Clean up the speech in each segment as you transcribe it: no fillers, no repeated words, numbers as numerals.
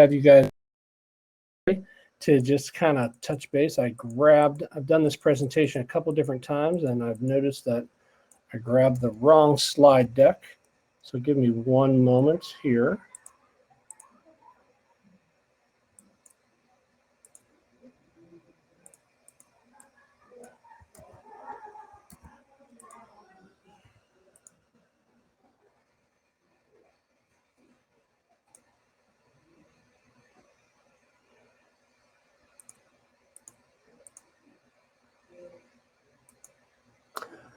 Have you guys to just kind of touch base. I've done this presentation a couple different times, and I've noticed that I grabbed the wrong slide deck. So give me one moment here.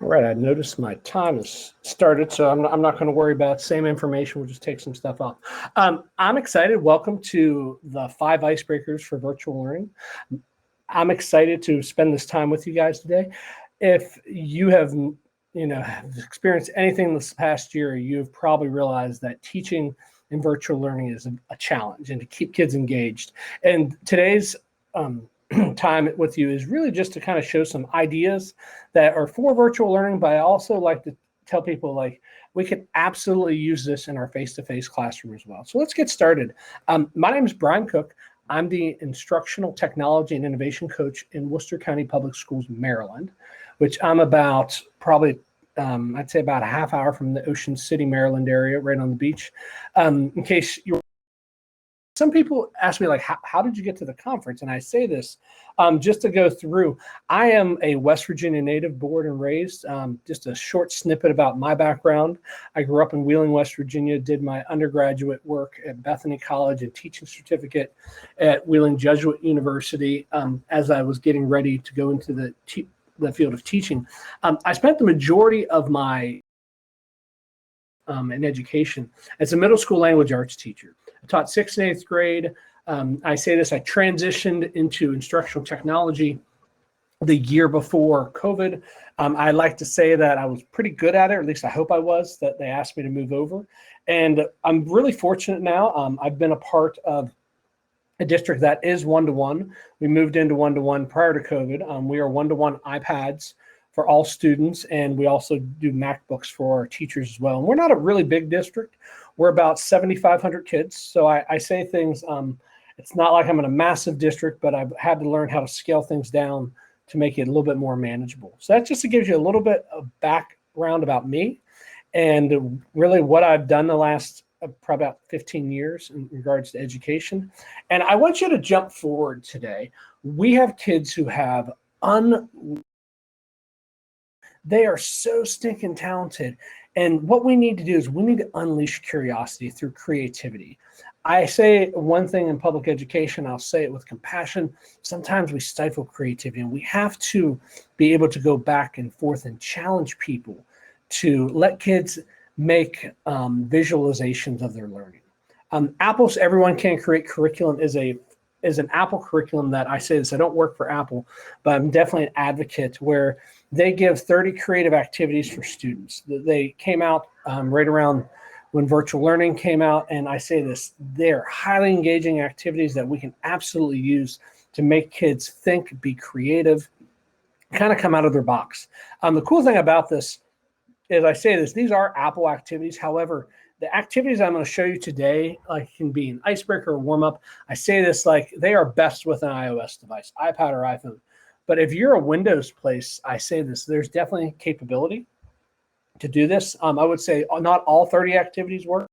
All right, I noticed my time has started, so I'm not going to worry about same information. We'll just take some stuff off. I'm excited. Welcome to the 5 icebreakers for virtual learning. I'm excited to spend this time with you guys today. If you have experienced anything this past year, you've probably realized that teaching in virtual learning is a challenge, and to keep kids engaged. And today's time with you is really just to kind of show some ideas that are for virtual learning, but I also like to tell people, like, we can absolutely use this in our face-to-face classroom as well. So let's get started. My name is Brian Cook. I'm the Instructional Technology and Innovation Coach in Worcester County Public Schools, Maryland, which I'm about probably, I'd say about a half hour from the Ocean City, Maryland area, right on the beach. In case you're Some people ask me, like, how did you get to the conference? And I say this just to go through. I am a West Virginia native, born and raised. Just a short snippet about my background. I grew up in Wheeling, West Virginia, did my undergraduate work at Bethany College and teaching certificate at Wheeling Jesuit University as I was getting ready to go into the field of teaching. I spent the majority of my in education as a middle school language arts teacher. I taught 6th and 8th grade. I say this, I transitioned into instructional technology the year before COVID. I like to say that I was pretty good at it, or at least I hope I was, that they asked me to move over. And I'm really fortunate now. I've been a part of a district that is one-to-one. We moved into one-to-one prior to COVID. We are one-to-one iPads for all students, and we also do MacBooks for our teachers as well. And we're not a really big district. We're about 7,500 kids. So I say things, it's not like I'm in a massive district, but I've had to learn how to scale things down to make it a little bit more manageable. So that just gives you a little bit of background about me and really what I've done the last probably about 15 years in regards to education. And I want you to jump forward today. We have kids who have they are so stinking talented. And what we need to do is we need to unleash curiosity through creativity. I say one thing in public education, I'll say it with compassion. Sometimes we stifle creativity, and we have to be able to go back and forth and challenge people to let kids make visualizations of their learning. Apple's Everyone Can Create curriculum is an Apple curriculum that I say this, I don't work for Apple, but I'm definitely an advocate where they give 30 creative activities for students. They came out right around when virtual learning came out, and I say this, they're highly engaging activities that we can absolutely use to make kids think, be creative, kind of come out of their box. The cool thing about this is I say this, these are Apple activities. However, the activities I'm going to show you today can be an icebreaker or warm-up. I say this like they are best with an iOS device, iPad or iPhone. But if you're a Windows place, I say this, there's definitely capability to do this. I would say not all 30 activities work.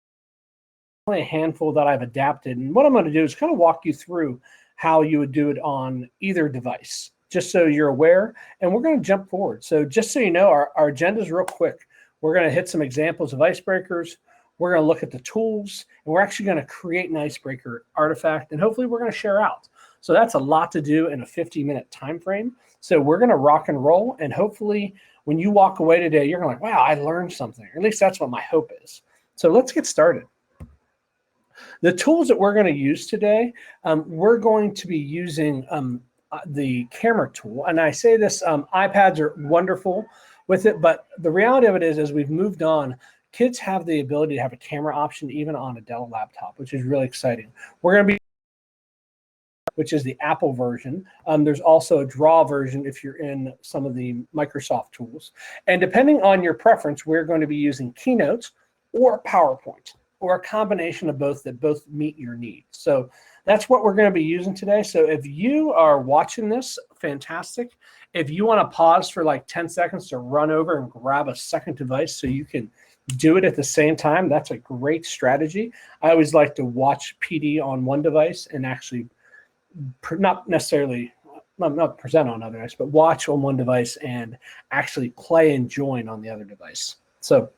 Only a handful that I've adapted. And what I'm going to do is kind of walk you through how you would do it on either device, just so you're aware. And we're going to jump forward. So just so you know, our agenda is real quick. We're going to hit some examples of icebreakers. We're going to look at the tools, and we're actually going to create an icebreaker artifact, and hopefully we're going to share out. So that's a lot to do in a 50-minute time frame. So we're going to rock and roll, and hopefully when you walk away today, you're going to like, wow, I learned something. Or at least that's what my hope is. So let's get started. The tools that we're going to use today, we're going to be using the camera tool. And I say this, iPads are wonderful with it, but the reality of it is, as we've moved on, kids have the ability to have a camera option even on a Dell laptop, which is really exciting. We're going to be, which is the Apple version. There's also a draw version if you're in some of the Microsoft tools. And depending on your preference, we're going to be using Keynote or PowerPoint. or a combination of both that both meet your needs. So that's what we're going to be using today. So if you are watching this, fantastic. If you want to pause for like 10 seconds to run over and grab a second device so you can do it at the same time, that's a great strategy. I always like to watch PD on one device and actually not necessarily not present on other device, but watch on one device and actually play and join on the other device. So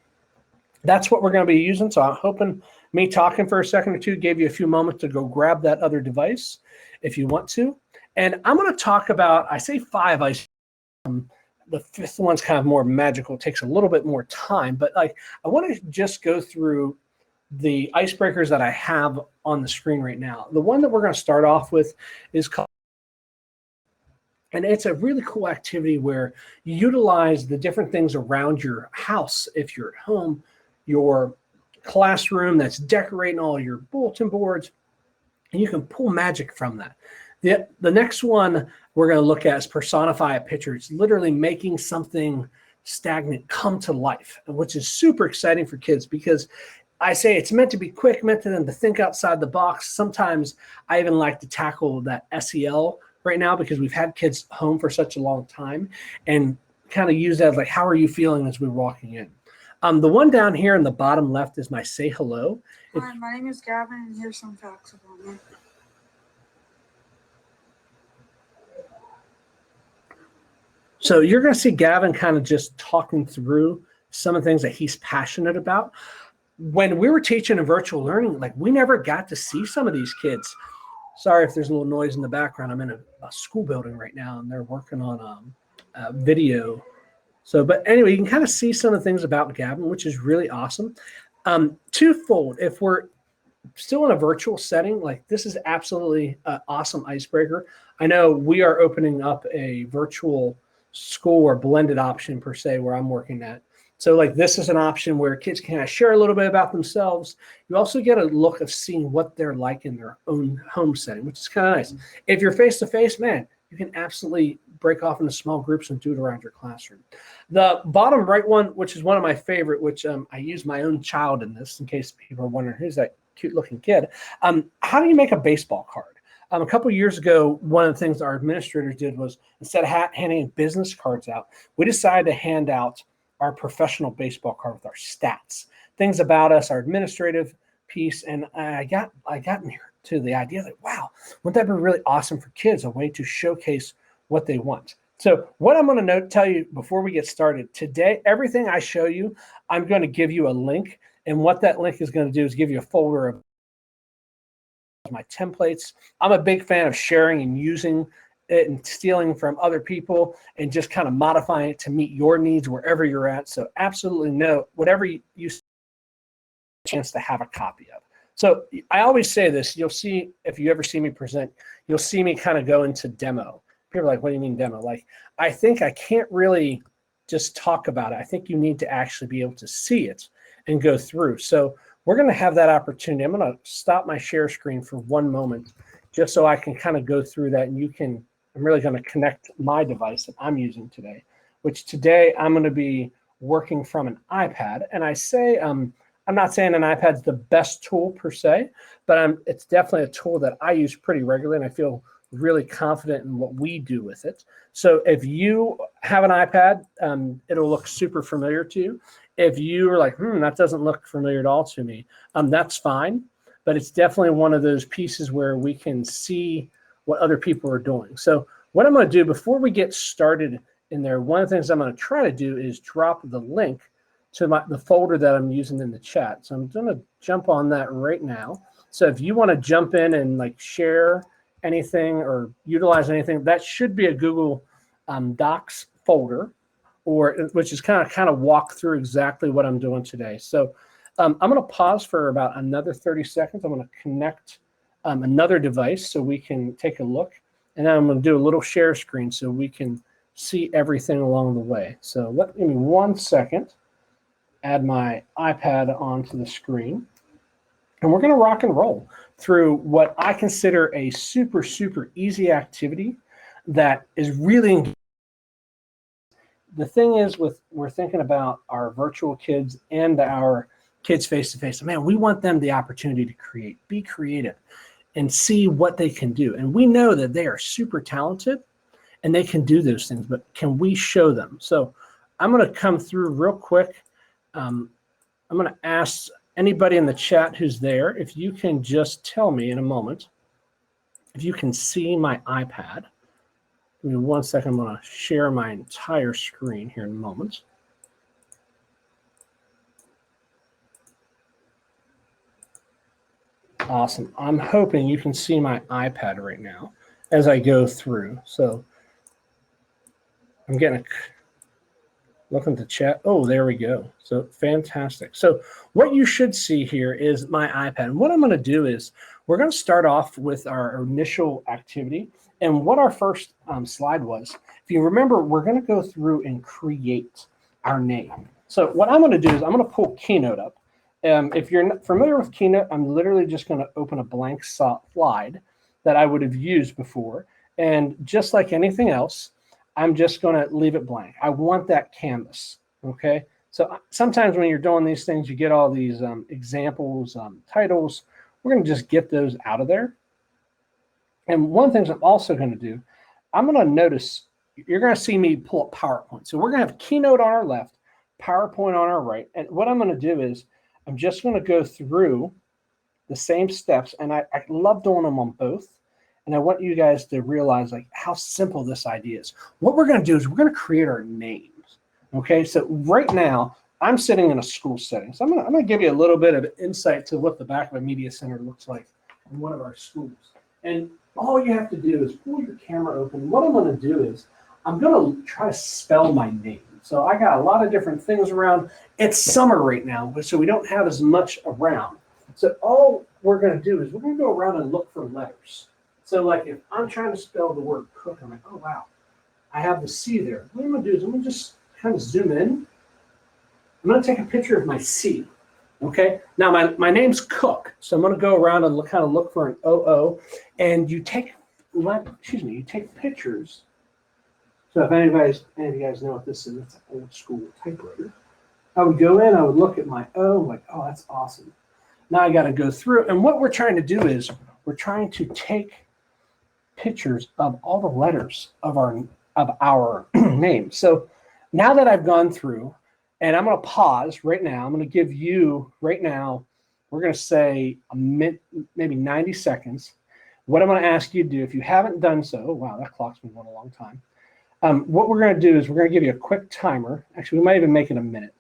that's what we're going to be using. So I'm hoping me talking for a second or two gave you a few moments to go grab that other device if you want to. And I'm going to talk about, I say 5 ice. The 5th one's kind of more magical. It takes a little bit more time, but like I want to just go through the icebreakers that I have on the screen right now. The one that we're going to start off with is called, and it's a really cool activity where you utilize the different things around your house. If you're at home, your classroom that's decorating all your bulletin boards, and you can pull magic from that. The next one we're going to look at is personify a picture. It's literally making something stagnant come to life, which is super exciting for kids because I say it's meant to be quick, meant for them to think outside the box. Sometimes I even like to tackle that SEL right now because we've had kids home for such a long time and kind of use that as like, how are you feeling as we're walking in? The one down here in the bottom left is my say hello. Hi, my name is Gavin, and here's some facts about me. So you're going to see Gavin kind of just talking through some of the things that he's passionate about. When we were teaching in virtual learning, like we never got to see some of these kids. Sorry if there's a little noise in the background. I'm in a school building right now, and they're working on video. So, but anyway, you can kind of see some of the things about Gavin, which is really awesome. Twofold, if we're still in a virtual setting, like this is absolutely an awesome icebreaker. I know we are opening up a virtual school or blended option per se where I'm working at. So like this is an option where kids can kind of share a little bit about themselves. You also get a look of seeing what they're like in their own home setting, which is kind of nice. If you're face-to-face, man, you can absolutely break off into small groups and do it around your classroom. The bottom right one, which is one of my favorite, which I use my own child in this in case people are wondering, who's that cute looking kid? How do you make a baseball card? A couple of years ago, one of the things our administrators did was instead of handing business cards out, we decided to hand out our professional baseball card with our stats, things about us, our administrative piece. And I got to the idea that, wow, wouldn't that be really awesome for kids, a way to showcase what they want? So what I'm going to tell you before we get started today, everything I show you, I'm going to give you a link. And what that link is going to do is give you a folder of my templates. I'm a big fan of sharing and using it and stealing from other people and just kind of modifying it to meet your needs wherever you're at. So absolutely no, whatever you chance to have a copy of. So I always say this, you'll see, if you ever see me present, you'll see me kind of go into demo. People are like, what do you mean demo? Like, I think I can't really just talk about it. I think you need to actually be able to see it and go through. So we're going to have that opportunity. I'm going to stop my share screen for one moment just so I can kind of go through that, and you can, I'm really going to connect my device that I'm using today, which today I'm going to be working from an iPad. And I say, I'm not saying an iPad's the best tool per se, but it's definitely a tool that I use pretty regularly, and I feel really confident in what we do with it. So if you have an iPad, it'll look super familiar to you. If you are like, that doesn't look familiar at all to me, that's fine. But it's definitely one of those pieces where we can see what other people are doing. So what I'm going to do before we get started in there, one of the things I'm going to try to do is drop the link to the folder that I'm using in the chat. So I'm going to jump on that right now. So if you want to jump in and like share anything or utilize anything, that should be a Google Docs folder, or which is kind of walk through exactly what I'm doing today. So I'm going to pause for about another 30 seconds. I'm going to connect another device so we can take a look. And then I'm going to do a little share screen so we can see everything along the way. So give me 1 second, add my iPad onto the screen. And we're going to rock and roll through what I consider a super, super easy activity that is really engaging. The thing is, we're thinking about our virtual kids and our kids face to face. Man, we want them the opportunity to create, be creative, and see what they can do. And we know that they are super talented and they can do those things, but can we show them? So I'm going to come through real quick. I'm going to ask anybody in the chat who's there, if you can just tell me in a moment, if you can see my iPad. Give me 1 second. I'm going to share my entire screen here in a moment. Awesome. I'm hoping you can see my iPad right now as I go through. So I'm getting a look at the chat. Oh, there we go. So fantastic. So what you should see here is my iPad. And what I'm going to do is we're going to start off with our initial activity. And what our first slide was, if you remember, we're going to go through and create our name. So what I'm going to do is I'm going to pull Keynote up. If you're not familiar with Keynote, I'm literally just going to open a blank slide that I would have used before. And just like anything else, I'm just going to leave it blank. I want that canvas, okay? So sometimes when you're doing these things, you get all these examples, titles. We're going to just get those out of there. And one thing I'm also going to do, I'm going to notice, you're going to see me pull up PowerPoint. So we're going to have Keynote on our left, PowerPoint on our right. And what I'm going to do is I'm just going to go through the same steps. And I love doing them on both. And I want you guys to realize like how simple this idea is. What we're going to do is we're going to create our names. Okay, so right now I'm sitting in a school setting. So I'm going to give you a little bit of insight to what the back of a media center looks like in one of our schools. And all you have to do is pull your camera open. What I'm going to do is I'm going to try to spell my name. So I got a lot of different things around. It's summer right now, so we don't have as much around. So all we're going to do is we're going to go around and look for letters. So like if I'm trying to spell the word cook, I'm like, oh, wow, I have the C there. What I'm going to do is I'm going to just kind of zoom in. I'm going to take a picture of my C. Okay. Now my name's Cook. So I'm going to go around and kind of look for an OO. And you take, you take pictures. So if any of you guys know what this is, it's an old school typewriter. I would go in, I would look at my O, like, oh, that's awesome. Now I got to go through. And what we're trying to do is we're trying to take pictures of all the letters of our name. So now that I've gone through, and I'm going to pause right now. I'm going to give you right now, we're going to say maybe 90 seconds. What I'm going to ask you to do, if you haven't done so, oh, wow, that clock's been going a long time. What we're going to do is we're going to give you a quick timer. Actually, we might even make it a minute.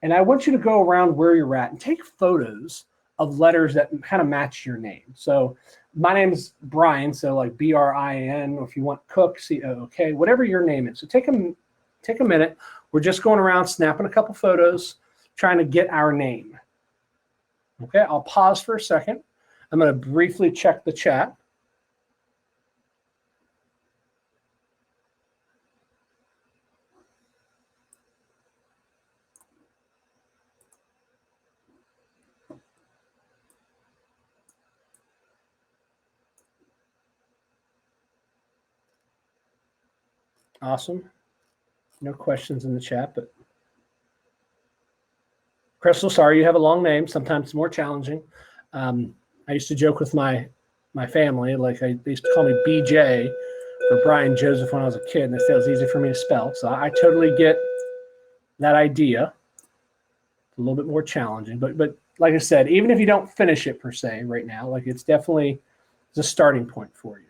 And I want you to go around where you're at and take photos of letters that kind of match your name. So my name is Brian, so like B-R-I-N, or if you want Cook, C-O-O-K, whatever your name is. So take a minute. We're just going around snapping a couple photos, trying to get our name. Okay, I'll pause for a second. I'm going to briefly check the chat. Awesome. No questions in the chat, but Crystal, sorry, you have a long name. Sometimes it's more challenging. I used to joke with my family, like they used to call me BJ for Brian Joseph when I was a kid, and they said it was easy for me to spell. So I totally get that idea. It's a little bit more challenging, but like I said, even if you don't finish it per se right now, like it's definitely a starting point for you.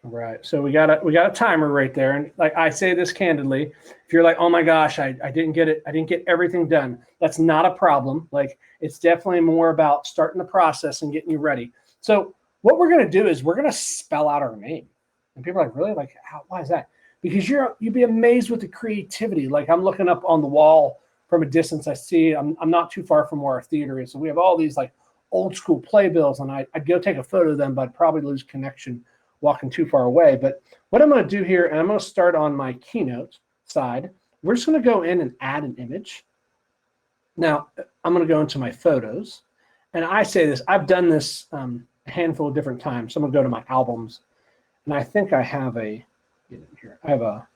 All right, so we got a timer right there, and like I say this candidly, if you're like, oh my gosh, I didn't get it, I didn't get everything done, that's not a problem. Like it's definitely more about starting the process and getting you ready. So what we're going to do is we're going to spell out our name, and people are like, really, like why is that? Because you'd be amazed with the creativity. Like I'm looking up on the wall from a distance, I see I'm not too far from where our theater is, so we have all these like old school playbills, and I'd go take a photo of them, but I'd probably lose connection walking too far away. But what I'm going to do here, and I'm going to start on my Keynote side, we're just going to go in and add an image. Now, I'm going to go into my photos. And I say this, I've done this a handful of different times. So I'm going to go to my albums. And I think I have I have a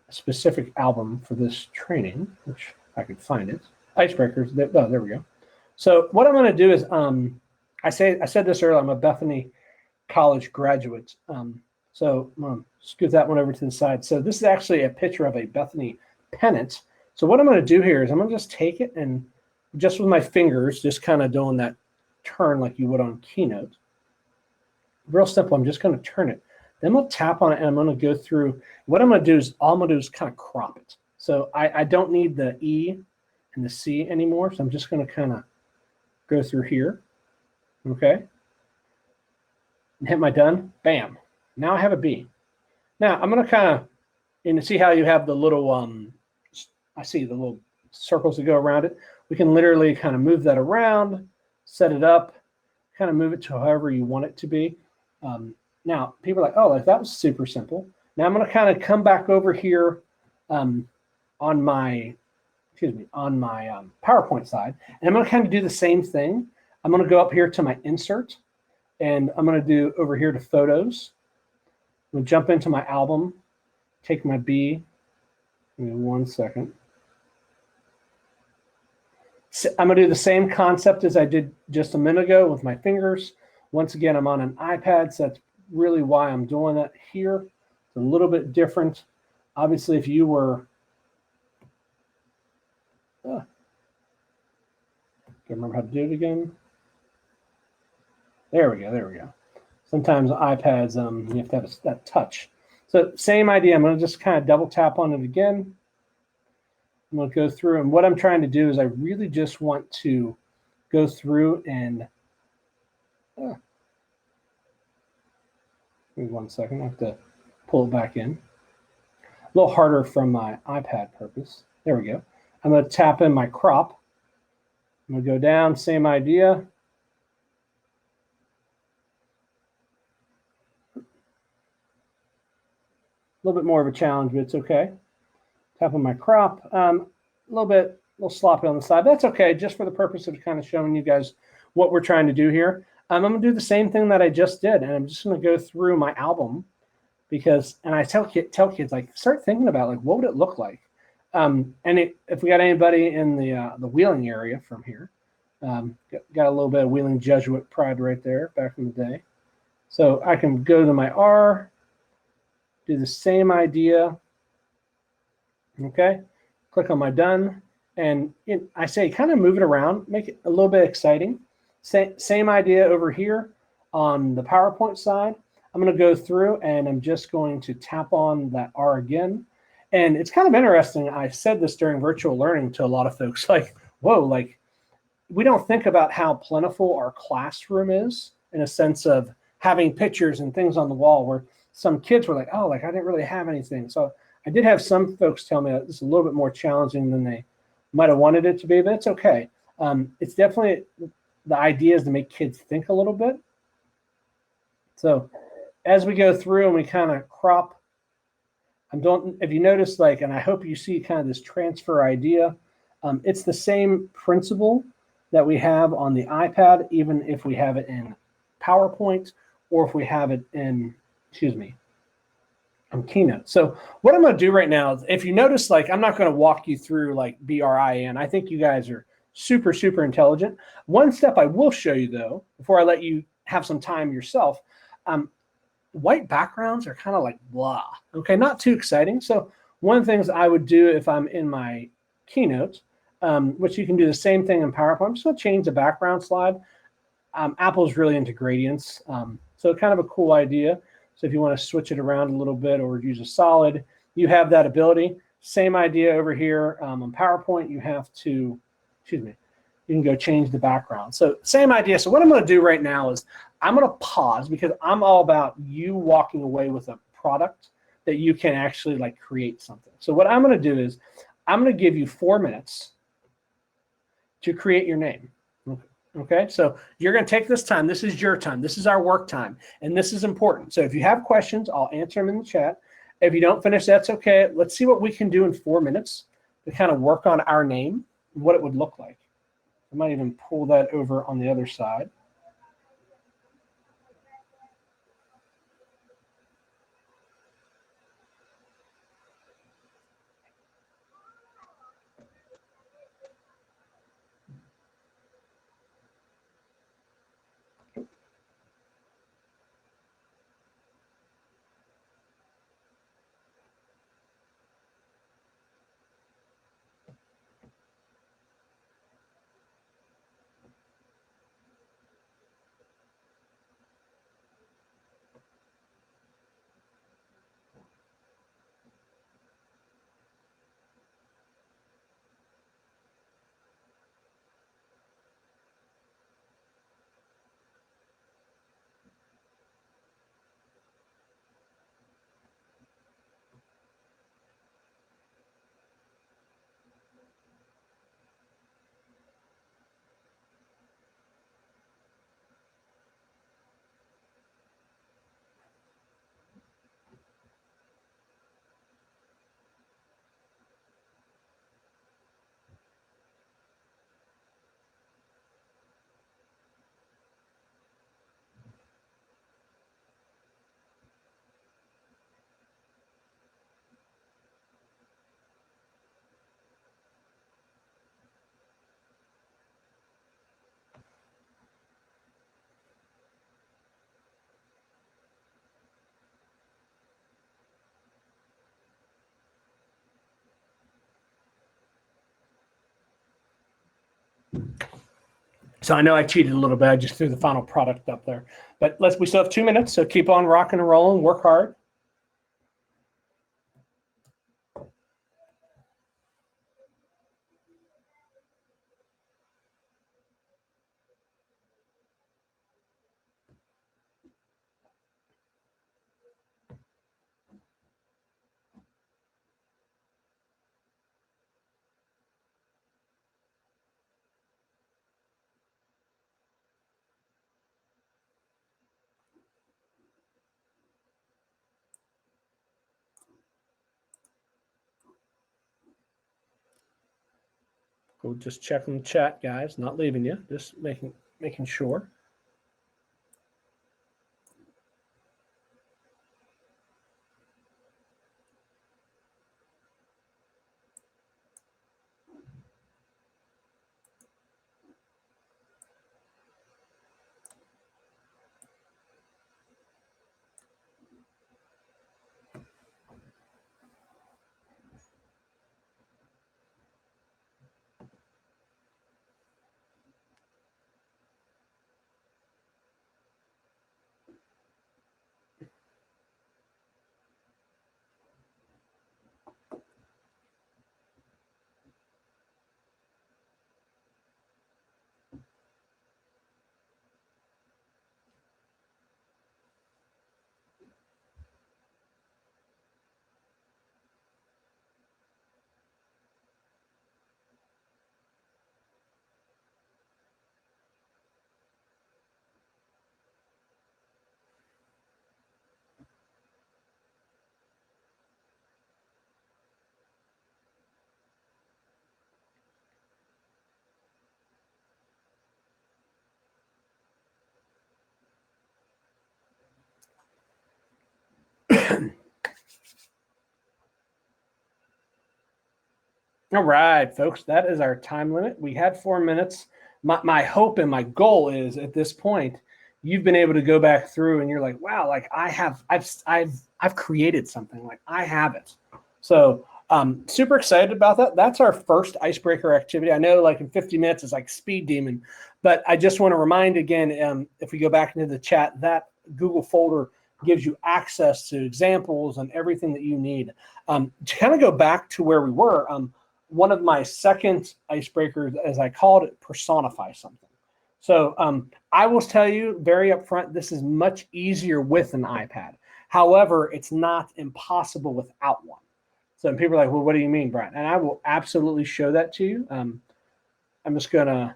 specific album for this training, which I could find it. Icebreakers. Oh, there we go. So what I'm going to do is, I said this earlier. I'm a Bethany College graduate. So I'm going to scoot that one over to the side. So this is actually a picture of a Bethany pennant. So what I'm going to do here is I'm going to just take it and just with my fingers, just kind of doing that turn like you would on Keynote. Real simple. I'm just going to turn it. Then I'm going to tap on it and I'm going to go through. What I'm going to do is kind of crop it. So I don't need the E and the C anymore. So I'm just going to kind of go through here. Okay. And hit my done. Bam. Now I have a B. Now I'm going to kind of, and see how you have the little, I see the little circles that go around it. We can literally kind of move that around, set it up, kind of move it to however you want it to be. Now, people are like, oh, that was super simple. Now I'm going to kind of come back over here on my PowerPoint side, and I'm going to kind of do the same thing. I'm going to go up here to my insert, and I'm going to do over here to photos. I'm going to jump into my album, take my B. Give me 1 second. So I'm going to do the same concept as I did just a minute ago with my fingers. Once again, I'm on an iPad, so that's really why I'm doing that here. It's a little bit different. Obviously, if you were, can't remember how to do it again. There we go. Sometimes iPads, you have to have that touch. So same idea. I'm going to just kind of double tap on it again. I'm going to go through, and what I'm trying to do is I really just want to go through and give me 1 second. I have to pull it back in. A little harder from my iPad purpose. There we go. I'm going to tap in my crop. I'm going to go down, same idea. A little bit more of a challenge, but it's okay. Tap on my crop. A little sloppy on the side. That's okay, just for the purpose of kind of showing you guys what we're trying to do here. I'm going to do the same thing that I just did, and I'm just going to go through my album and I tell kids, like, start thinking about, like, what would it look like? If we got anybody in the Wheeling area from here, got a little bit of Wheeling Jesuit pride right there back in the day. So I can go to my R, do the same idea. Okay, click on my done, and I say kind of move it around, make it a little bit exciting. Same idea over here on the PowerPoint side. I'm going to go through and I'm just going to tap on that R again. And it's kind of interesting. I said this during virtual learning to a lot of folks, like, whoa, like, we don't think about how plentiful our classroom is in a sense of having pictures and things on the wall, where some kids were like, oh, like, I didn't really have anything. So I did have some folks tell me that it's a little bit more challenging than they might have wanted it to be, but it's okay. It's definitely, the idea is to make kids think a little bit. So as we go through and we kind of crop, if you notice, like, and I hope you see kind of this transfer idea, it's the same principle that we have on the iPad, even if we have it in PowerPoint or if we have it in, Keynote. So what I'm going to do right now is, if you notice, like, I'm not going to walk you through like BRIN. I think you guys are super, super intelligent. One step I will show you, though, before I let you have some time yourself, white backgrounds are kind of like blah, okay, not too exciting. So one of the things I would do if I'm in my Keynote, which you can do the same thing in PowerPoint, I'm just going to change the background slide. Apple's really into gradients, so kind of a cool idea. So if you want to switch it around a little bit or use a solid, you have that ability. Same idea over here on PowerPoint. You have to, you can go change the background. So same idea. So what I'm going to do right now is I'm going to pause, because I'm all about you walking away with a product that you can actually, like, create something. So what I'm going to do is I'm going to give you 4 minutes to create your name. Okay, so you're going to take this time. This is your time. This is our work time, and this is important. So if you have questions, I'll answer them in the chat. If you don't finish, that's okay. Let's see what we can do in 4 minutes to kind of work on our name and what it would look like. I might even pull that over on the other side. So I know I cheated a little bit. I just threw the final product up there. But we still have 2 minutes, so keep on rocking and rolling, work hard. Go just checking the chat, guys. Not leaving you, just making sure. All right, folks, that is our time limit. We had 4 minutes. My hope and my goal is at this point, you've been able to go back through and you're like, wow, like I've created something, like I have it. So super excited about that. That's our first icebreaker activity. I know like in 50 minutes it's like speed demon, but I just want to remind again, if we go back into the chat, that Google folder gives you access to examples and everything that you need. To kind of go back to where we were, one of my second icebreakers, as I called it, personify something. So I will tell you very upfront, this is much easier with an iPad. However, it's not impossible without one. So people are like, well, what do you mean, Brian? And I will absolutely show that to you. I'm just going to,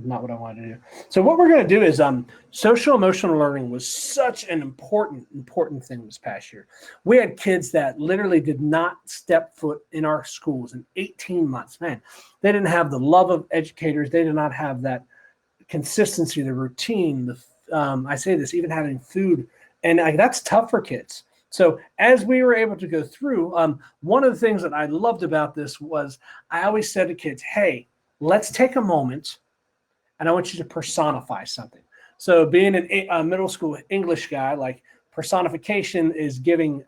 not what I wanted to do. So what we're going to do is social emotional learning was such an important thing this past year. We had kids that literally did not step foot in our schools in 18 months. Man, they didn't have the love of educators. They did not have that consistency, the routine. I say this, even having food. And that's tough for kids. So as we were able to go through, one of the things that I loved about this was I always said to kids, hey, let's take a moment and I want you to personify something. So being a middle school English guy, like personification is giving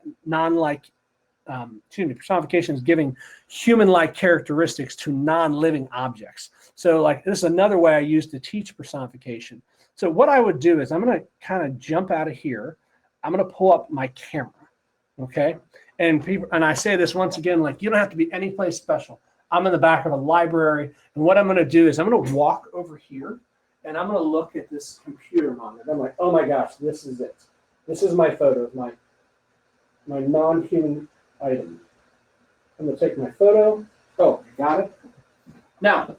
personification is giving human-like characteristics to non-living objects. So like this is another way I use to teach personification. So what I would do is I'm going to kind of jump out of here. I'm going to pull up my camera, okay? And I say this once again, like you don't have to be any place special. I'm in the back of a library, and what I'm going to do is I'm going to walk over here, and I'm going to look at this computer monitor. I'm like, oh my gosh, this is it. This is my photo of my non-human item. I'm going to take my photo. Oh, got it. Now,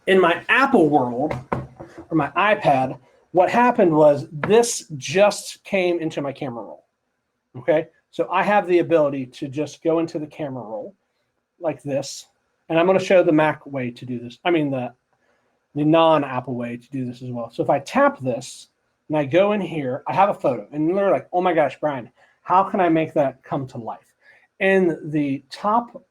in my Apple world, or my iPad, what happened was this just came into my camera roll, okay? So I have the ability to just go into the camera roll like this, and I'm going to show the Mac way to do this. I mean the non-Apple way to do this as well. So if I tap this and I go in here, I have a photo, and they're like, oh my gosh, Brian, how can I make that come to life? In the top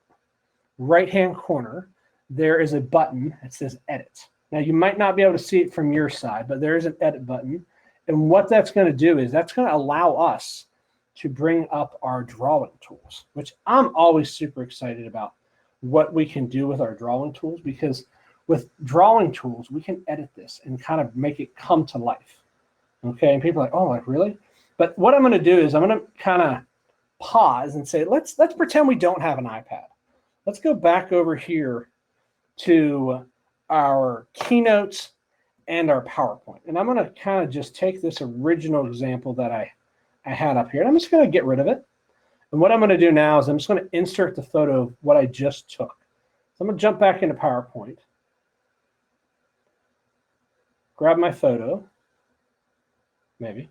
right-hand corner, there is a button that says edit. Now you might not be able to see it from your side, but there is an edit button. And what that's going to do is that's going to allow us to bring up our drawing tools, which I'm always super excited about what we can do with our drawing tools, because with drawing tools, we can edit this and kind of make it come to life. Okay, and people are like, oh, like really? But what I'm going to do is I'm going to kind of pause and say, let's pretend we don't have an iPad. Let's go back over here to our keynotes and our PowerPoint. And I'm going to kind of just take this original example that I had up here, and I'm just going to get rid of it. And what I'm going to do now is I'm just going to insert the photo of what I just took. So I'm going to jump back into PowerPoint, grab my photo, maybe,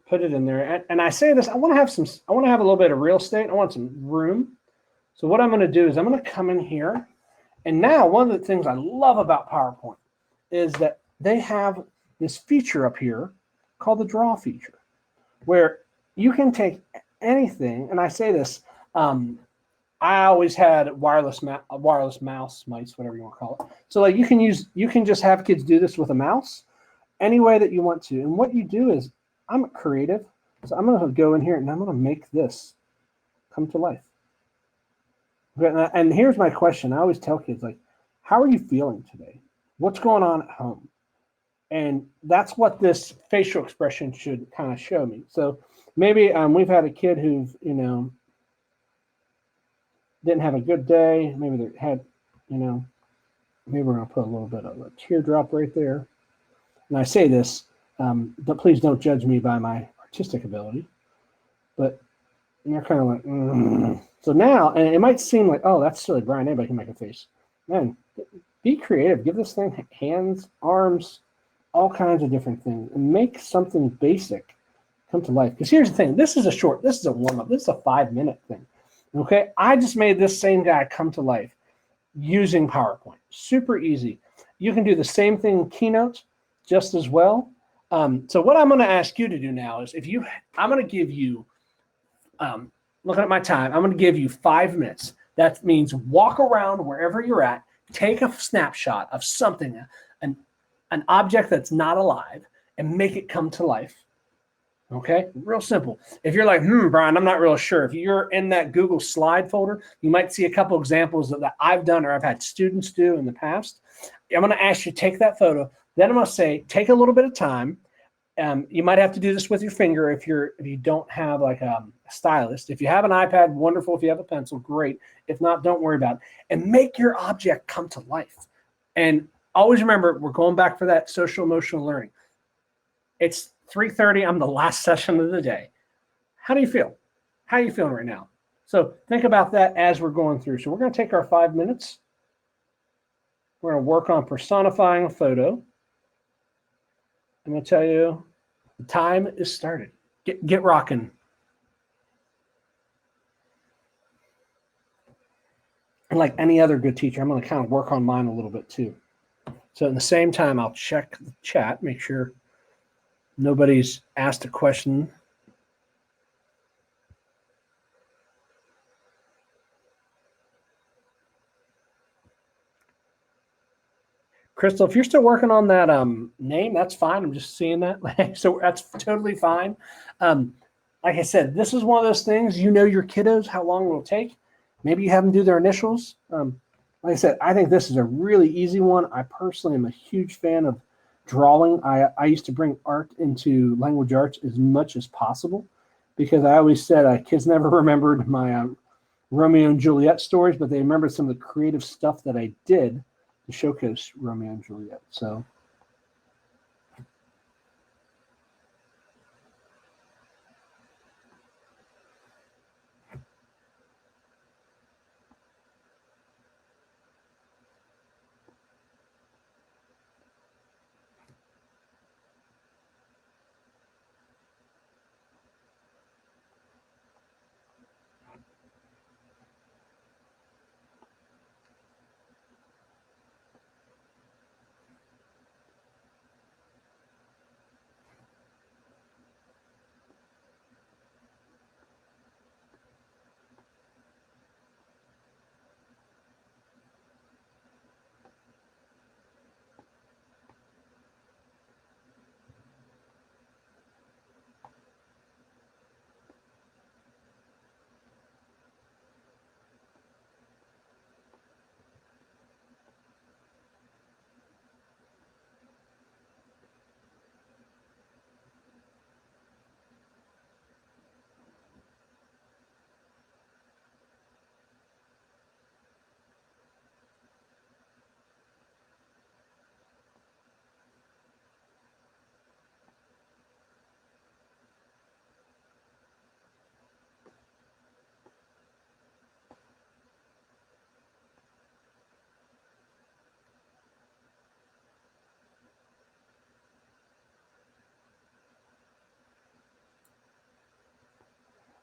put it in there. And I say this, I want to have a little bit of real estate. I want some room. So what I'm going to do is I'm going to come in here. And now one of the things I love about PowerPoint is that they have this feature up here called the draw feature, where you can take anything. And I say this, I always had wireless mouse, mice, whatever you want to call it. So like you can just have kids do this with a mouse any way that you want to. And what you do is, I'm creative. So I'm going to go in here and I'm going to make this come to life. And here's my question. I always tell kids, like, how are you feeling today? What's going on at home? And that's what this facial expression should kind of show me. So maybe we've had a kid who, didn't have a good day. Maybe they had, maybe we're going to put a little bit of a teardrop right there. And I say this, but please don't judge me by my artistic ability. But you're kind of like, So now, and it might seem like, oh, that's silly, Brian. Anybody can make a face. Man, be creative. Give this thing hands, arms, all kinds of different things, and make something basic come to life. Because here's the thing. This is a warm-up. This is a 5-minute thing. Okay? I just made this same guy come to life using PowerPoint. Super easy. You can do the same thing in Keynote just as well. So what I'm going to ask you to do now is I'm going to give you, looking at my time, I'm going to give you 5 minutes. That means walk around wherever you're at, take a snapshot of something, an object that's not alive, and make it come to life. Okay, real simple. If you're like, Brian, I'm not real sure. If you're in that Google slide folder, you might see a couple examples that I've done or I've had students do in the past. I'm going to ask you to take that photo. Then I'm going to say, take a little bit of time. You might have to do this with your finger if you don't have like a stylus. If you have an iPad, wonderful. If you have a pencil, great. If not, don't worry about it. And make your object come to life. And always remember, we're going back for that social emotional learning. It's 3:30. I'm the last session of the day. How do you feel? How are you feeling right now? So think about that as we're going through. So we're going to take our 5 minutes. We're going to work on personifying a photo. I'm going to tell you, the time is started. Get rocking. And like any other good teacher, I'm going to kind of work on mine a little bit too. So at the same time, I'll check the chat, make sure nobody's asked a question. Crystal, if you're still working on that name, that's fine. I'm just seeing that. So that's totally fine. Like I said, this is one of those things, your kiddos, how long it will take. Maybe you have them do their initials. Like I said, I think this is a really easy one. I personally am a huge fan of drawing. I used to bring art into language arts as much as possible because I always said kids never remembered my Romeo and Juliet stories, but they remembered some of the creative stuff that I did to showcase Romeo and Juliet. So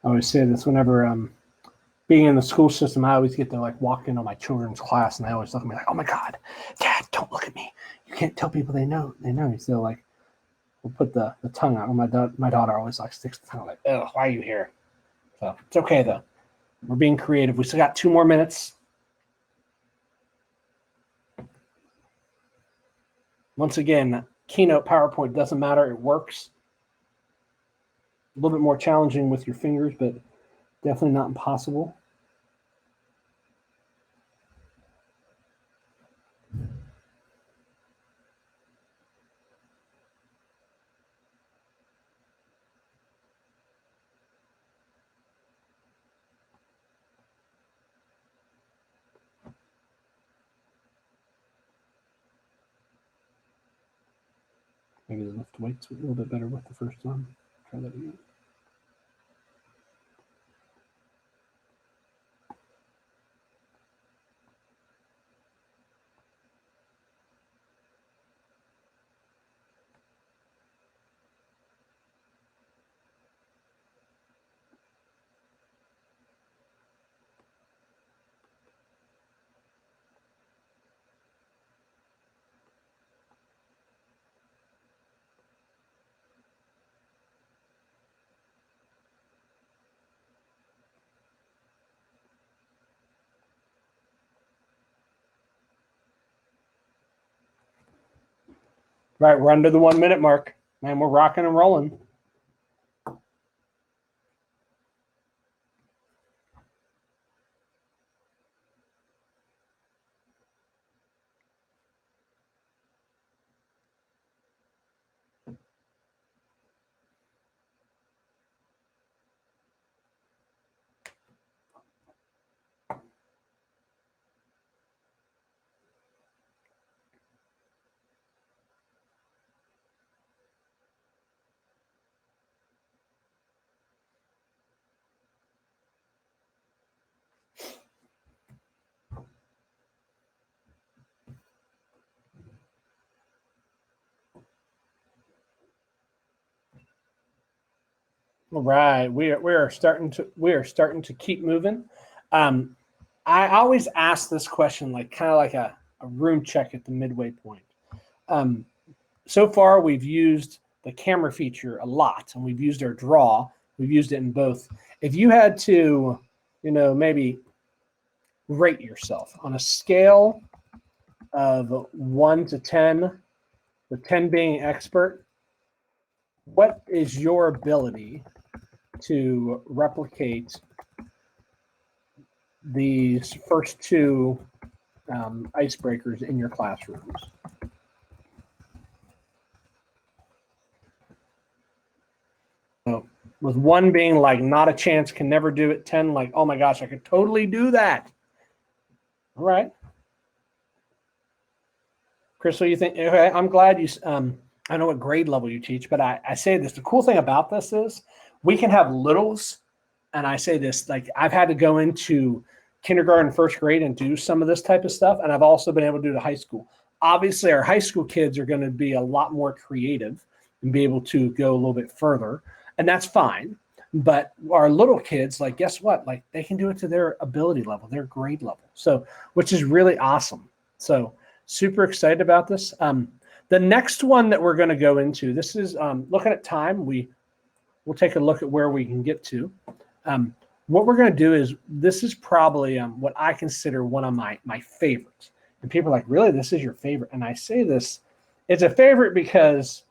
always say this whenever being in the school system, I always get to like walk into my children's class and they always look at me like, oh my God, Dad, don't look at me. You can't tell people they know me. So like we'll put the tongue out. My daughter always like sticks the tongue out like, oh, why are you here? So it's okay though. We're being creative. We still got 2 more minutes. Once again, Keynote PowerPoint doesn't matter. It works. A little bit more challenging with your fingers, but definitely not impossible. Maybe the lift weight's a little bit better with the first one. Try that again. Right, we're under the 1 minute mark. Man, we're rocking and rolling. All right, we are starting to keep moving. I always ask this question like kind of like a room check at the midway point. So far, we've used the camera feature a lot, and we've used our draw. We've used it in both. If you had to, maybe rate yourself on a scale of 1 to 10, with 10 being expert, what is your ability to replicate these first 2 icebreakers in your classrooms? So with 1 being like not a chance, can never do it, 10 like, oh my gosh, I could totally do that. All right. Chris, what do you think? Okay, I'm glad you I know what grade level you teach, but I say this, the cool thing about this is we can have littles, and I say this, like I've had to go into kindergarten, first grade and do some of this type of stuff, and I've also been able to do to high school. Obviously, our high school kids are going to be a lot more creative and be able to go a little bit further, and that's fine. But our little kids, like, guess what? Like, they can do it to their ability level, their grade level. So, which is really awesome. So, super excited about this. The next one that we're going to go into, this is looking at time. We'll take a look at where we can get to. What we're going to do is, this is probably what I consider one of my favorites. And people are like, really, this is your favorite? And I say this, it's a favorite because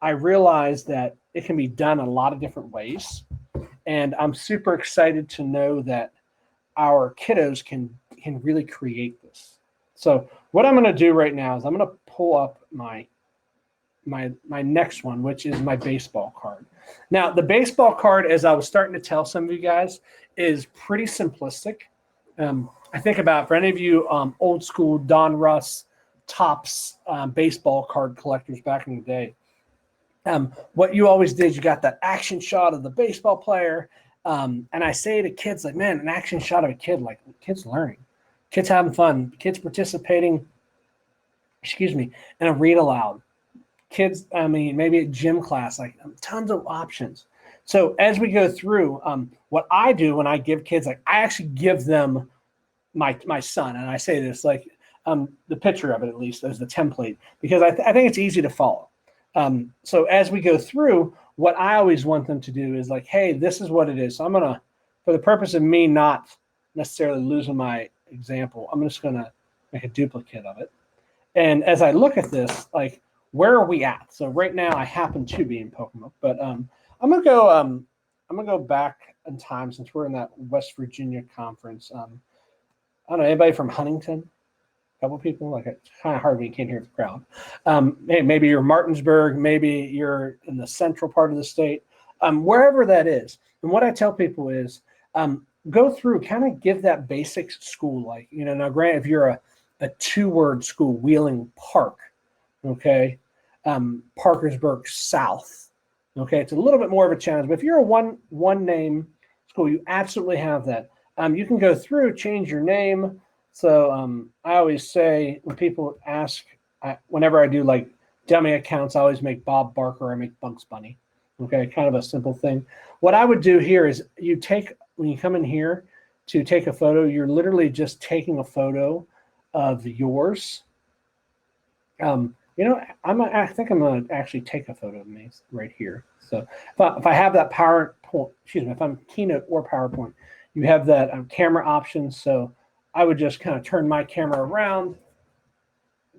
I realize that it can be done a lot of different ways. And I'm super excited to know that our kiddos can really create this. So what I'm going to do right now is I'm going to pull up my next one, which is my baseball card. Now, the baseball card, as I was starting to tell some of you guys, is pretty simplistic. I think about, for any of you old school Don Russ, Topps baseball card collectors back in the day, what you always did, you got that action shot of the baseball player. And I say to kids, like, man, an action shot of a kid, like kids learning, kids having fun, kids participating, in a read aloud. Kids, maybe a gym class, like tons of options. So as we go through, what I do when I give kids, like I actually give them my son, and I say this like the picture of it at least as the template, because I think it's easy to follow. So as we go through, what I always want them to do is like, hey, this is what it is. So I'm gonna, for the purpose of me not necessarily losing my example, I'm just gonna make a duplicate of it. And as I look at this, like, where are we at? So right now I happen to be in Pocono, but I'm gonna go back in time since we're in that West Virginia conference. I don't know, anybody from Huntington? A couple people? Like, it's kind of hard when you can't hear the crowd. Hey, maybe you're Martinsburg, maybe you're in the central part of the state, wherever that is. And what I tell people is go through, kind of give that basic school, like, you know, now granted, if you're a two-word school, Wheeling Park, okay, Parkersburg South, okay, it's a little bit more of a challenge, but if you're a one name school, you absolutely have that. You can go through, change your name. So I always say when people ask, whenever I do like dummy accounts, I always make Bob Barker, I make Bugs Bunny. Okay, kind of a simple thing. What I would do here is when you come in here to take a photo, you're literally just taking a photo of yours. You know, I think I'm going to actually take a photo of me right here. So if I have that PowerPoint, excuse me, if I'm Keynote or PowerPoint, you have that camera option. So I would just kind of turn my camera around,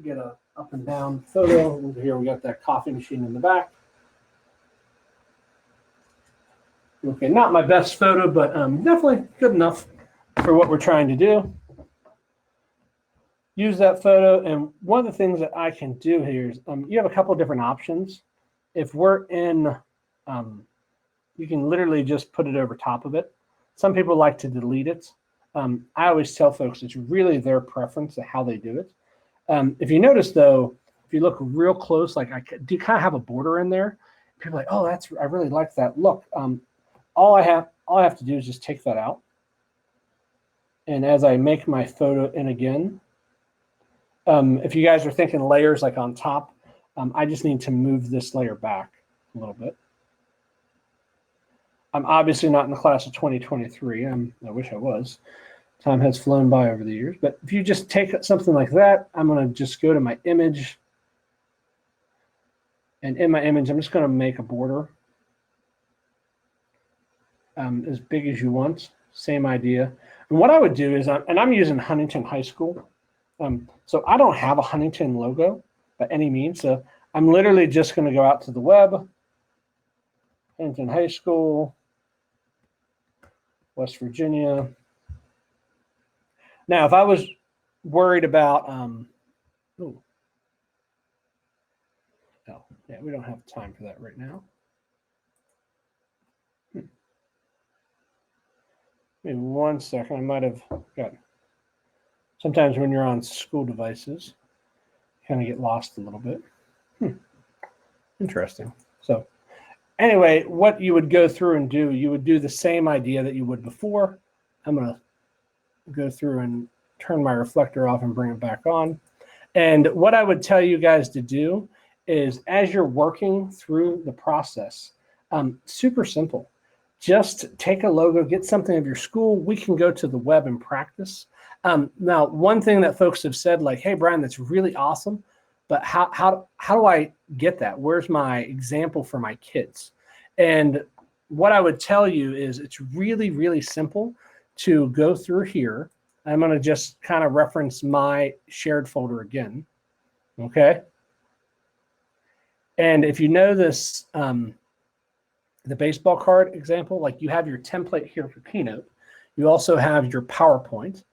get a up and down photo. Here we got that coffee machine in the back. Okay, not my best photo, but definitely good enough for what we're trying to do. Use that photo, and one of the things that I can do here is you have a couple of different options. If we're in, you can literally just put it over top of it. Some people like to delete it. I always tell folks it's really their preference of how they do it. If you notice, though, if you look real close, like I do kind of have a border in there. People are like, oh, I really like that look. All I have to do is just take that out. And as I make my photo in again, if you guys are thinking layers like on top, I just need to move this layer back a little bit. I'm obviously not in the class of 2023. I wish I was. Time has flown by over the years. But if you just take something like that, I'm going to just go to my image. And in my image, I'm just going to make a border as big as you want. Same idea. And what I would do is, I'm using Huntington High School. So I don't have a Huntington logo by any means. So I'm literally just going to go out to the web, Huntington High School, West Virginia. Now, if I was worried about, yeah, we don't have time for that right now. Maybe 1 second. I might have got. Sometimes when you're on school devices, you kind of get lost a little bit. Interesting. So anyway, what you would go through and do, you would do the same idea that you would before. I'm going to go through and turn my reflector off and bring it back on. And what I would tell you guys to do is, as you're working through the process, super simple. Just take a logo, get something of your school. We can go to the web and practice. Now, one thing that folks have said, like, hey, Brian, that's really awesome, but how do I get that? Where's my example for my kids? And what I would tell you is it's really, really simple to go through here. I'm going to just kind of reference my shared folder again, okay? And if you know this, the baseball card example, like you have your template here for Keynote. You also have your PowerPoint.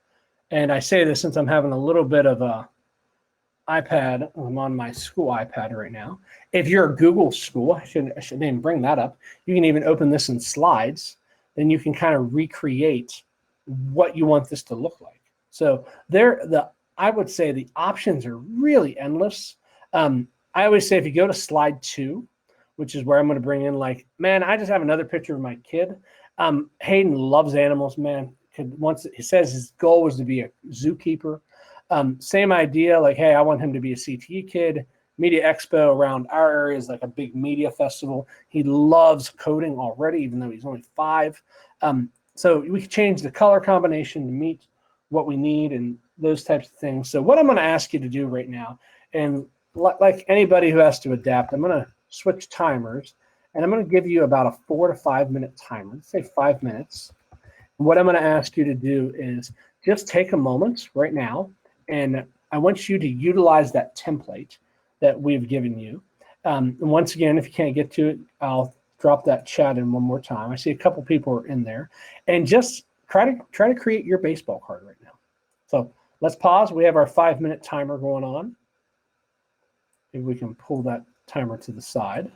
And I say this since I'm having a little bit of a iPad. I'm on my school iPad right now. If you're a Google school, I shouldn't even bring that up. You can even open this in slides. Then you can kind of recreate what you want this to look like. So I would say the options are really endless. I always say if you go to slide 2, which is where I'm going to bring in, like, man, I just have another picture of my kid. Hayden loves animals, man. Once he says his goal was to be a zookeeper. Same idea, like, hey, I want him to be a CTE kid. Media Expo around our area is like a big media festival. He loves coding already, even though he's only 5. So we can change the color combination to meet what we need and those types of things. So what I'm going to ask you to do right now, and like anybody who has to adapt, I'm going to switch timers, and I'm going to give you about a 4 to 5 minute timer. Let's say 5 minutes. What I'm going to ask you to do is just take a moment right now, and I want you to utilize that template that we've given you. And once again, if you can't get to it, I'll drop that chat in one more time. I see a couple people are in there, and just try to create your baseball card right now. So let's pause. We have our 5 minute timer going on. Maybe we can pull that timer to the side,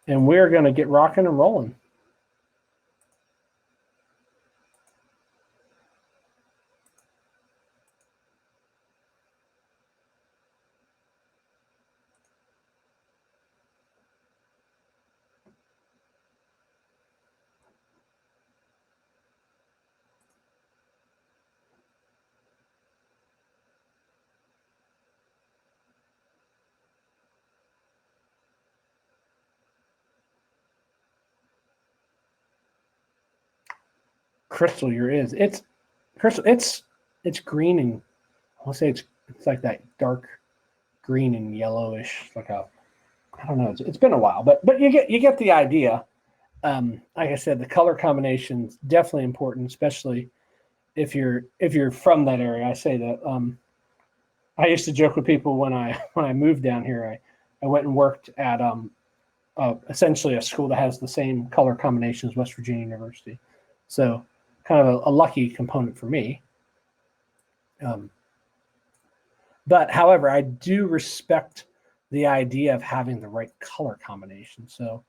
and we're going to get rocking and rolling. Crystal, your is it's Crystal. It's green, and I'll say it's like that dark green and yellowish, like a, I don't know. It's been a while, but you get the idea. Like I said, the color combination is definitely important, especially if you're from that area. I say that. I used to joke with people when I moved down here. I went and worked at essentially a school that has the same color combination as West Virginia University. So kind of a lucky component for me. But however, I do respect the idea of having the right color combination. So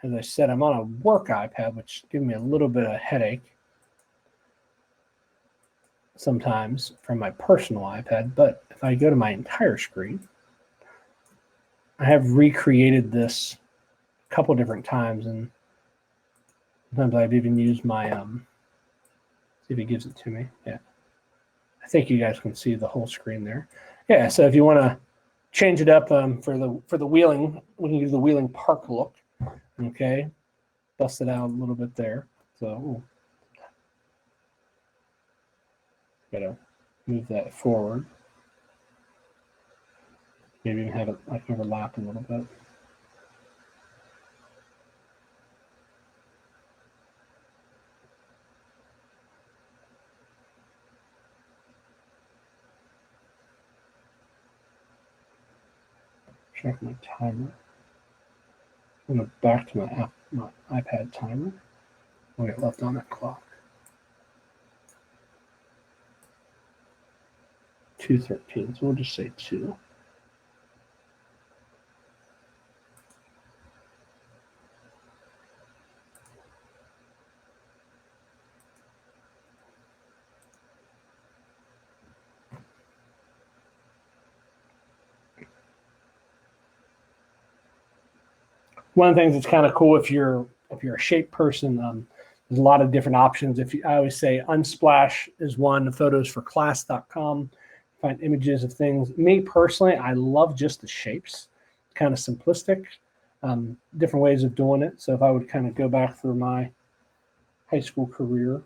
as I said, I'm on a work iPad, which gives me a little bit of headache sometimes from my personal iPad. But if I go to my entire screen, I have recreated this a couple different times, and sometimes I've even used my see if it gives it to me. Yeah, I think you guys can see the whole screen there. Yeah, so if you want to change it up for the wheeling, we can use the wheeling park look. Okay, bust it out a little bit there. So gotta move that forward. Maybe even have it like overlap a little bit. Check my timer. I'm going back to my iPad timer. What I got left on that clock? 2:13. So we'll just say 2. One of the things that's kind of cool if you're a shape person, there's a lot of different options. I always say Unsplash is one, photosforclass.com. Find images of things. Me personally, I love just the shapes, kind of simplistic, different ways of doing it. So if I would kind of go back through my high school career,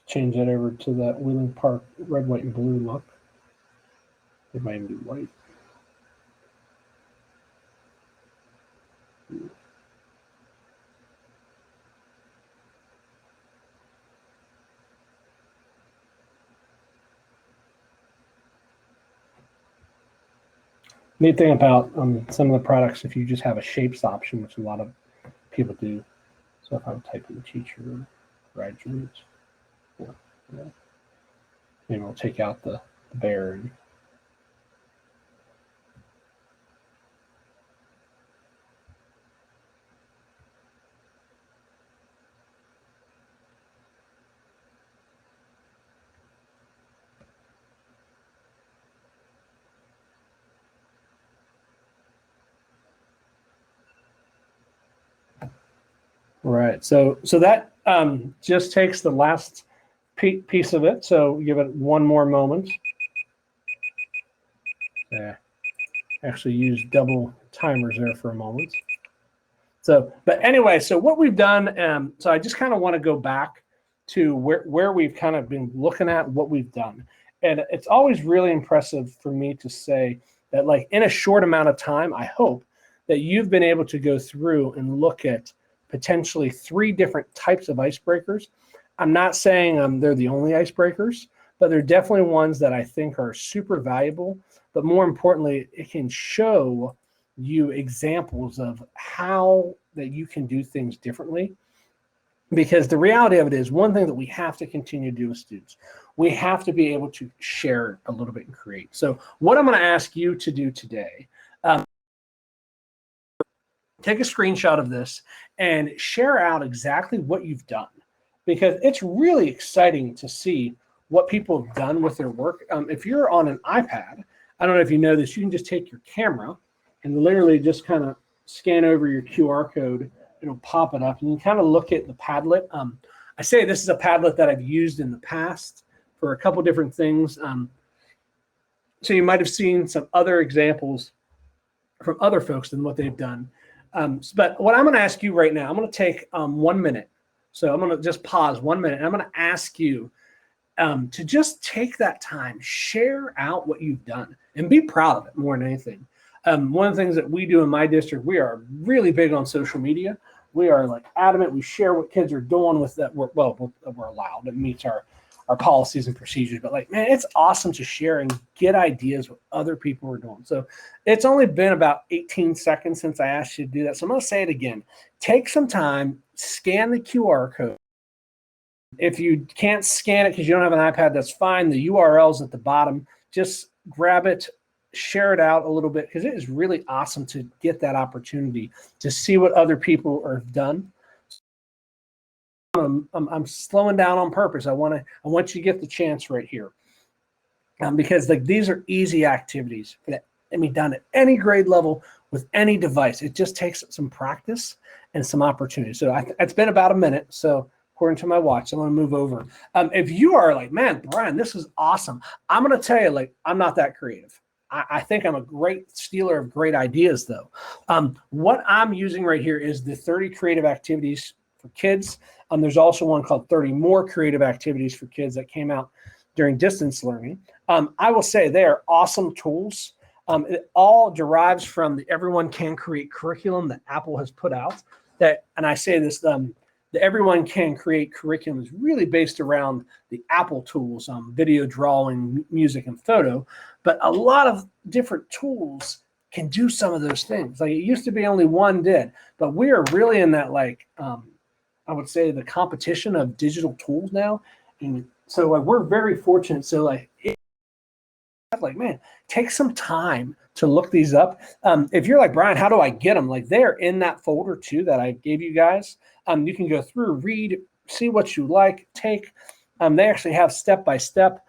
change that over to that Wheeling Park red, white, and blue look. It might even be white. Neat thing about some of the products, if you just have a shapes option, which a lot of people do. So if I would type in teacher, graduate, maybe we'll take out the bear. Right. So that just takes the last piece of it. So give it one more moment. Yeah. Actually use double timers there for a moment. So, but anyway, so what we've done, so I just kind of want to go back to where we've kind of been looking at what we've done. And it's always really impressive for me to say that, like, in a short amount of time, I hope that you've been able to go through and look at potentially 3 different types of icebreakers. I'm not saying they're the only icebreakers, but they're definitely ones that I think are super valuable. But more importantly, it can show you examples of how that you can do things differently. Because the reality of it is, one thing that we have to continue to do with students, we have to be able to share a little bit and create. So what I'm going to ask you to do today, take a screenshot of this and share out exactly what you've done, because it's really exciting to see what people have done with their work. If you're on an iPad, I don't know if you know this, you can just take your camera and literally just kind of scan over your QR code. It'll pop it up and you kind of look at the Padlet. I say this is a Padlet that I've used in the past for a couple different things. So you might have seen some other examples from other folks than what they've done. But what I'm going to ask you right now, I'm going to take 1 minute. So I'm going to just pause 1 minute. And I'm going to ask you to just take that time, share out what you've done, and be proud of it more than anything. One of the things that we do in my district, we are really big on social media. We are like adamant. We share what kids are doing with that. We're allowed. It meets our policies and procedures. But like, man, it's awesome to share and get ideas what other people are doing. So it's only been about 18 seconds since I asked you to do that. So I'm going to say it again. Take some time, scan the QR code. If you can't scan it because you don't have an iPad, that's fine. The URL's at the bottom. Just grab it, share it out a little bit, because it is really awesome to get that opportunity to see what other people have done. I'm slowing down on purpose. I want you to get the chance right here, because like these are easy activities that can be done at any grade level with any device. It just takes some practice and some opportunity. So it's been about a minute. So according to my watch, I'm going to move over. If you are like, man, Brian, this is awesome. I'm going to tell you, like, I'm not that creative. I think I'm a great stealer of great ideas, though. What I'm using right here is the 30 creative activities for kids. There's also one called 30 more creative activities for kids that came out during distance learning. I will say they are awesome tools. It all derives from the Everyone Can Create curriculum that Apple has put out. And I say this, the Everyone Can Create curriculum is really based around the Apple tools, video, drawing, music, and photo. But a lot of different tools can do some of those things. Like, it used to be only one did, but we are really in that, like, I would say, the competition of digital tools now. And so like, we're very fortunate. So like, man, take some time to look these up. If you're like, Brian, how do I get them? Like, they're in that folder too that I gave you guys. You can go through, read, see what you like, take. They actually have step-by-step.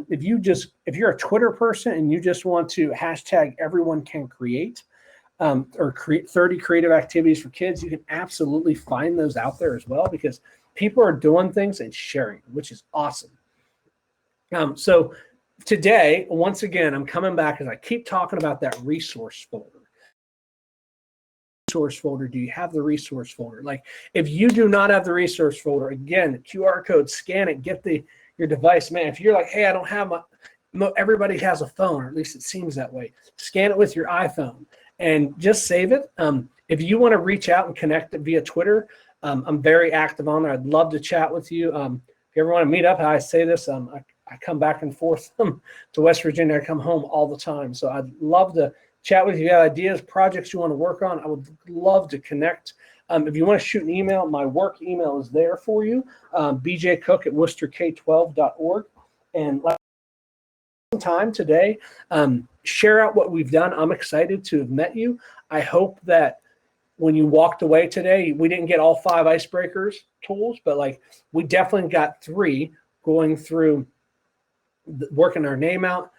If you're a Twitter person and you just want to hashtag Everyone Can Create, or create 30 creative activities for kids, you can absolutely find those out there as well, because people are doing things and sharing, which is awesome. So today, once again, I'm coming back as I keep talking about that resource folder. Resource folder. Do you have the resource folder? Like, if you do not have the resource folder, again, the QR code, scan it, get your device. Man, if you're like, hey, I don't have everybody has a phone, or at least it seems that way. Scan it with your iPhone and just save it. If you want to reach out and connect it via Twitter, I'm very active on there. I'd love to chat with you. If you ever want to meet up, I say this, I come back and forth to West Virginia. I come home all the time. So I'd love to chat with you. If you have ideas, projects you want to work on, I would love to connect. If you want to shoot an email, my work email is there for you, bjcook@worcesterk12.org. And like time today, share out what we've done. I'm excited to have met you. I hope that when you walked away today, we didn't get all 5 icebreakers tools, but like, we definitely got 3 going through working our name out,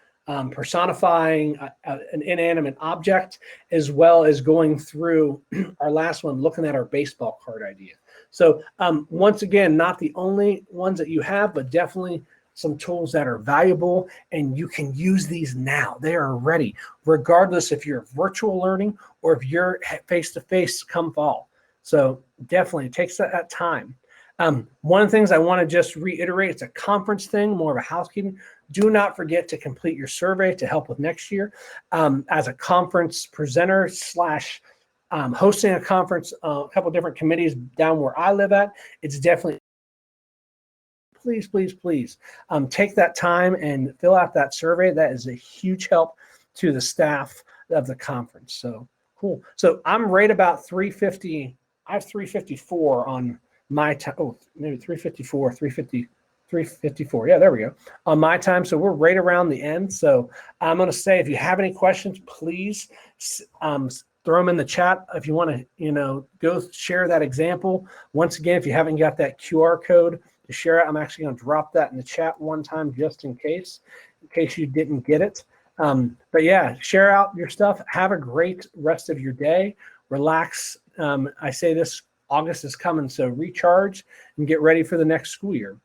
personifying an inanimate object, as well as going through our last one, looking at our baseball card idea. So once again, not the only ones that you have, but definitely some tools that are valuable, and you can use these now. They are ready, regardless if you're virtual learning or if you're face-to-face come fall. So definitely it takes that time. One of the things I want to just reiterate, it's a conference thing, more of a housekeeping. Do not forget to complete your survey to help with next year. As a conference presenter slash hosting a conference, a couple of different committees down where I live at, it's definitely, please, please, please take that time and fill out that survey. That is a huge help to the staff of the conference. So cool. So I'm right about 350. I have 354 on my time. Oh, maybe 354, 350, 354. Yeah, there we go. On my time. So we're right around the end. So I'm going to say, if you have any questions, please throw them in the chat. If you want to, go share that example. Once again, if you haven't got that QR code to share it, I'm actually going to drop that in the chat one time just in case you didn't get it. But yeah, share out your stuff. Have a great rest of your day. Relax. I say this, August is coming, so recharge and get ready for the next school year.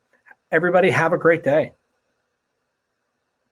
Everybody have a great day.